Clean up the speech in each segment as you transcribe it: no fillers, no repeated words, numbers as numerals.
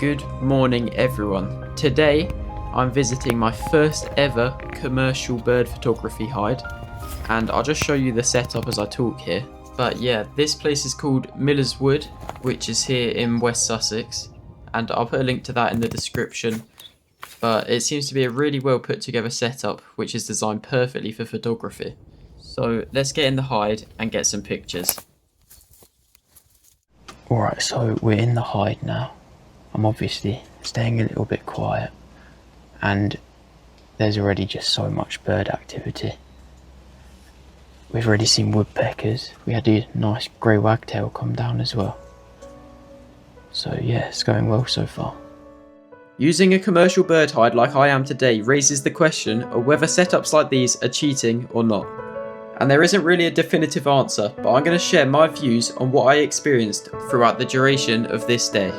Good morning everyone. Today I'm visiting my first ever commercial bird photography hide, and I'll just show you the setup as I talk here. But yeah, this place is called Miller's Wood, which is here in West Sussex, and I'll put a link to that in the description. But it seems to be a really well put together setup which is designed perfectly for photography. So let's get in the hide and get some pictures. Alright, so we're in the hide now. I'm obviously staying a little bit quiet, and there's already just so much bird activity. We've already seen woodpeckers. We had a nice grey wagtail come down as well. So yeah, it's going well so far. Using a commercial bird hide like I am today raises the question of whether setups like these are cheating or not. And there isn't really a definitive answer, but I'm going to share my views on what I experienced throughout the duration of this day.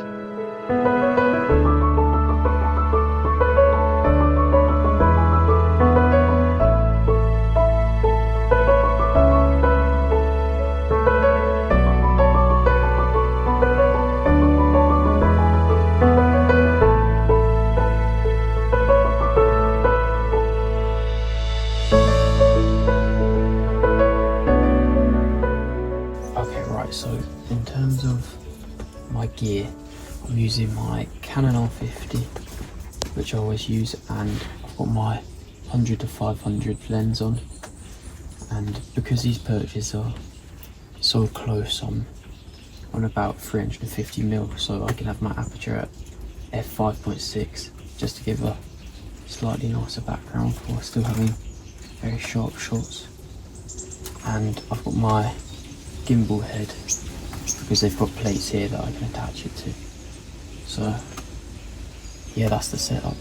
So in terms of my gear, I'm using my Canon R50, which I always use, and I've got my 100 to 500 lens on, and because these perches are so close, I'm on about 350mm, so I can have my aperture at f5.6 just to give a slightly nicer background while still having very sharp shots. And I've got my gimbal head because they've got plates here that I can attach it to. So yeah, that's the setup.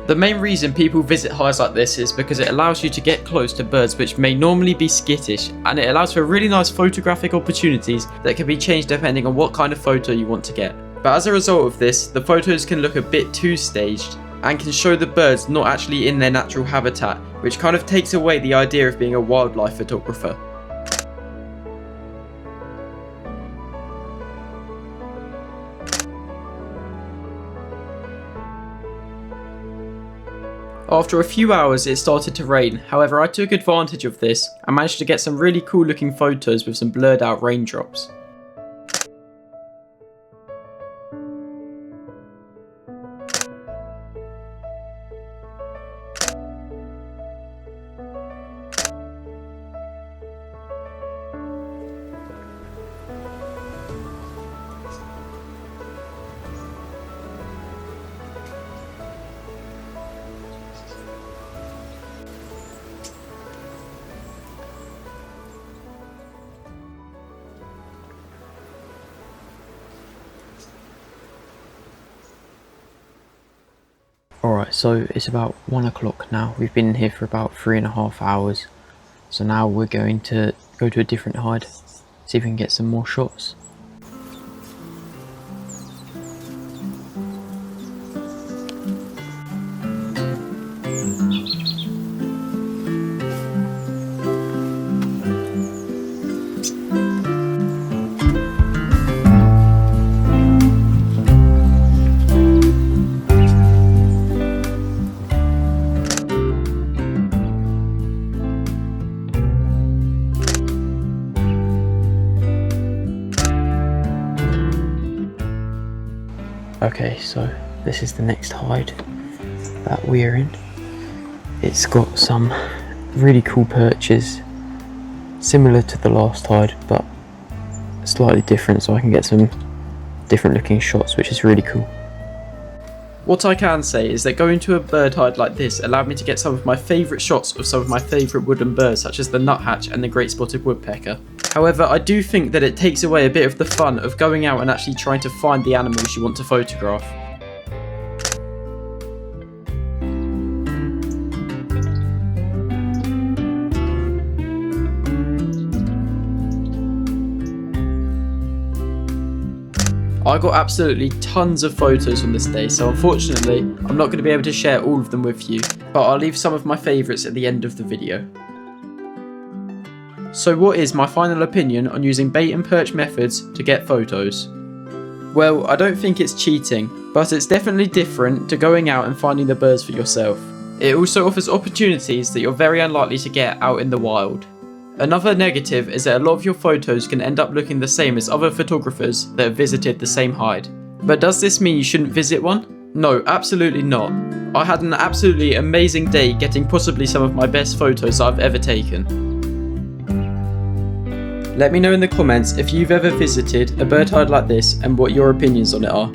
The main reason people visit hides like this is because it allows you to get close to birds which may normally be skittish, and it allows for really nice photographic opportunities that can be changed depending on what kind of photo you want to get. But as a result of this, the photos can look a bit too staged and can show the birds not actually in their natural habitat, which kind of takes away the idea of being a wildlife photographer. After a few hours it started to rain, however I took advantage of this and managed to get some really cool looking photos with some blurred out raindrops. Alright, so it's about 1 o'clock now. We've been here for about 3.5 hours. So now we're going to go to a different hide, see if we can get some more shots. Okay, so this is the next hide that we're in. It's got some really cool perches, similar to the last hide, but slightly different, so I can get some different looking shots, which is really cool. What I can say is that going to a bird hide like this allowed me to get some of my favourite shots of some of my favourite woodland birds, such as the nuthatch and the great spotted woodpecker. However, I do think that it takes away a bit of the fun of going out and actually trying to find the animals you want to photograph. I got absolutely tons of photos on this day, so unfortunately I'm not going to be able to share all of them with you, but I'll leave some of my favourites at the end of the video. So what is my final opinion on using bait and perch methods to get photos? Well, I don't think it's cheating, but it's definitely different to going out and finding the birds for yourself. It also offers opportunities that you're very unlikely to get out in the wild. Another negative is that a lot of your photos can end up looking the same as other photographers that have visited the same hide. But does this mean you shouldn't visit one? No, absolutely not. I had an absolutely amazing day getting possibly some of my best photos that I've ever taken. Let me know in the comments if you've ever visited a bird hide like this and what your opinions on it are.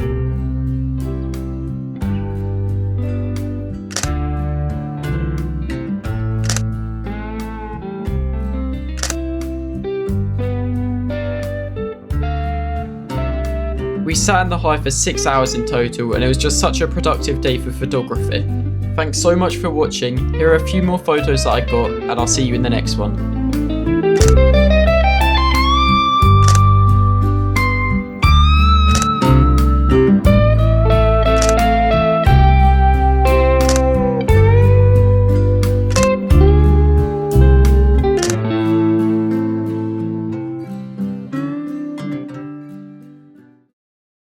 We sat in the hive for 6 hours in total, and it was just such a productive day for photography. Thanks so much for watching. Here are a few more photos that I got, and I'll see you in the next one.